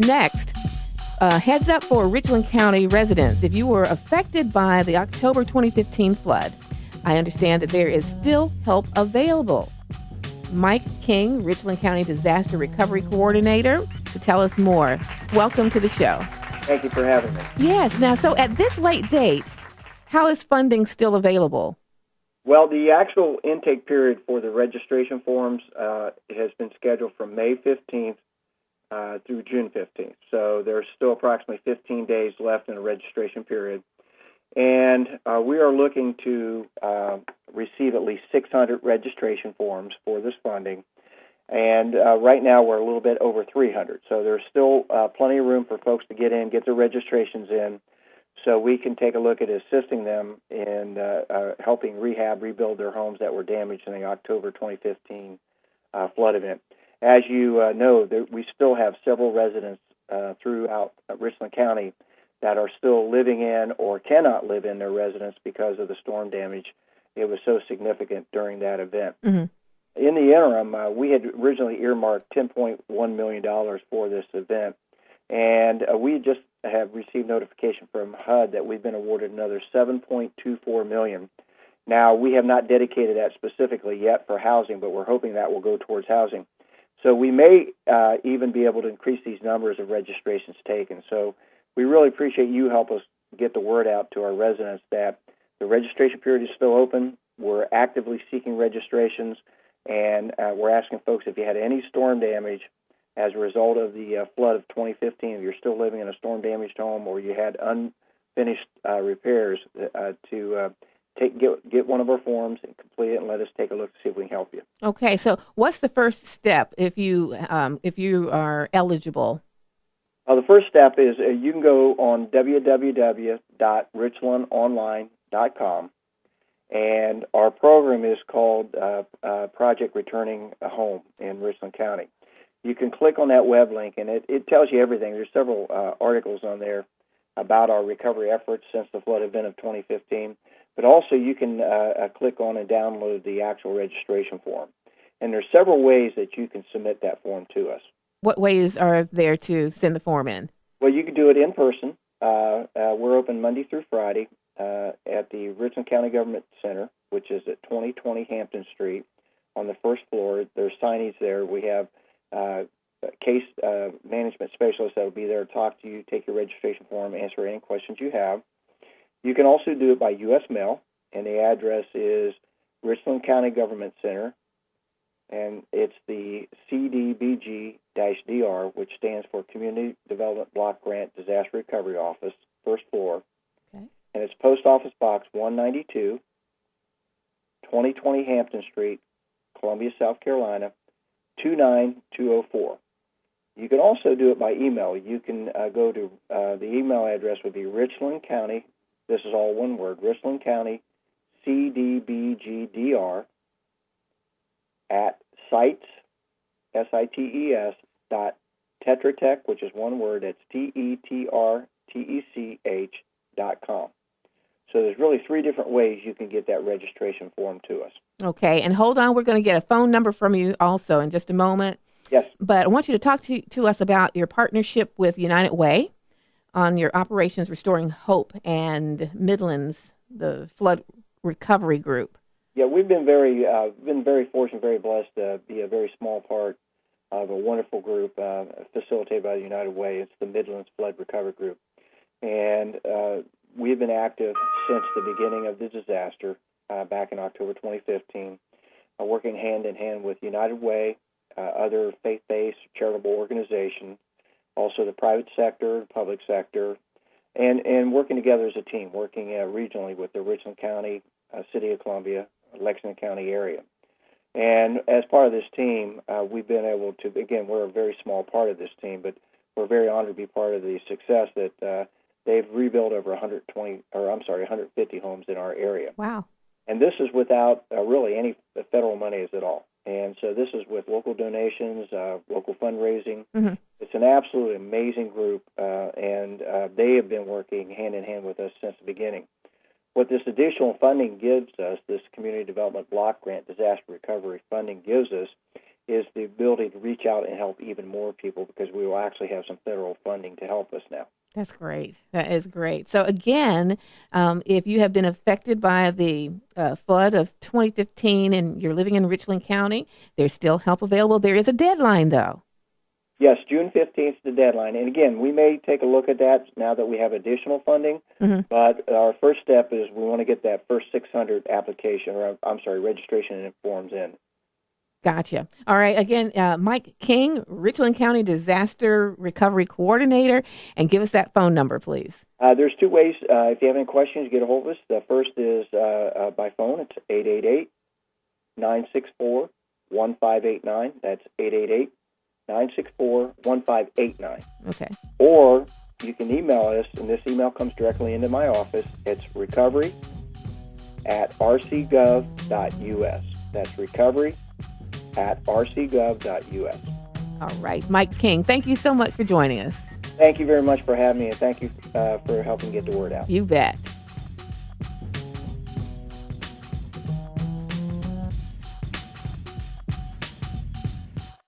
Next, heads up for Richland County residents. If you were affected by the October 2015 flood, I understand that there is still help available. Mike King, Richland County Disaster Recovery Coordinator, to tell us more. Welcome to the show. Thank you for having me. Yes. Now, so at this late date, how is funding still available? Well, the actual intake period for the registration forms has been scheduled from May 15th through June 15th. So there's still approximately 15 days left in the registration period. And we are looking to receive at least 600 registration forms for this funding. And right now we're a little bit over 300. So there's still plenty of room for folks to get in, get their registrations in, so we can take a look at assisting them in helping rebuild their homes that were damaged in the October 2015 flood event. As you know, we still have several residents throughout Richland County that are still living in or cannot live in their residence because of the storm damage. It was so significant during that event. Mm-hmm. In the interim, we had originally earmarked $10.1 million for this event, and we just have received notification from HUD that we've been awarded another $7.24 million. Now, we have not dedicated that specifically yet for housing, but we're hoping that will go towards housing. So we may even be able to increase these numbers of registrations taken. So we really appreciate you help us get the word out to our residents that the registration period is still open. We're actively seeking registrations, and we're asking folks if you had any storm damage as a result of the flood of 2015, if you're still living in a storm-damaged home or you had unfinished repairs, to get one of our forms and complete it and let us take a look to see if we can help you. Okay, so what's the first step if you are eligible? The first step is you can go on www.richlandonline.com, and our program is called Project Returning a Home in Richland County. You can click on that web link, and it tells you everything. There's several articles on there about our recovery efforts since the flood event of 2015, but also you can click on and download the actual registration form. And there's several ways that you can submit that form to us. What ways are there to send the form in? Well, you can do it in person. We're open Monday through Friday at the Richland County Government Center, which is at 2020 Hampton Street on the first floor. There's signage there. We have case management specialists that will be there to talk to you, take your registration form, answer any questions you have. You can also do it by U.S. mail, and the address is Richland County Government Center, and it's the CDBG-DR, which stands for Community Development Block Grant Disaster Recovery Office, first floor. Okay. And it's Post Office Box 192, 2020 Hampton Street, Columbia, South Carolina, 29204. You can also do it by email. You can go to the email address would be Richland County, this is all one word, Richland County CDBGDR at sites, SITES, dot Tetratech, which is one word, it's TETRTECH.com. So there's really three different ways you can get that registration form to us. Okay, and hold on, we're going to get a phone number from you also in just a moment. Yes. But I want you to talk to us about your partnership with United Way on your Operations Restoring Hope and Midlands, the flood recovery group. Yeah, we've been very fortunate, very blessed to be a very small part of a wonderful group facilitated by the United Way. It's the Midlands Flood Recovery Group. And we've been active since the beginning of the disaster back in October 2015, working hand in hand with United Way, other faith-based charitable organizations, also the private sector, public sector, and working together as a team, working regionally with the Richland County, City of Columbia, Lexington County area. And as part of this team, we've been able to, again, we're a very small part of this team, but we're very honored to be part of the success that they've rebuilt over 150 homes in our area. Wow. And this is without really any federal monies at all. And so this is with local donations, local fundraising. Mm-hmm. It's an absolutely amazing group, and they have been working hand in hand with us since the beginning. What this additional funding gives us, this Community Development Block Grant Disaster Recovery funding gives us, is the ability to reach out and help even more people, because we will actually have some federal funding to help us now. That's great. That is great. So again, if you have been affected by the flood of 2015 and you're living in Richland County, there's still help available. There is a deadline, though. Yes, June 15th is the deadline. And again, we may take a look at that now that we have additional funding, but our first step is we want to get that first 600 registration and forms in. Gotcha. All right. Again, Mike King, Richland County Disaster Recovery Coordinator, and give us that phone number, please. There's two ways. If you have any questions, get a hold of us. The first is by phone. It's 888-964-1589. That's 888-964-1589. Okay. Or you can email us, and this email comes directly into my office. It's recovery@rcgov.us. That's recovery@rcgov.us. All right. Mike King, thank you so much for joining us. Thank you very much for having me, and thank you for helping get the word out. You bet.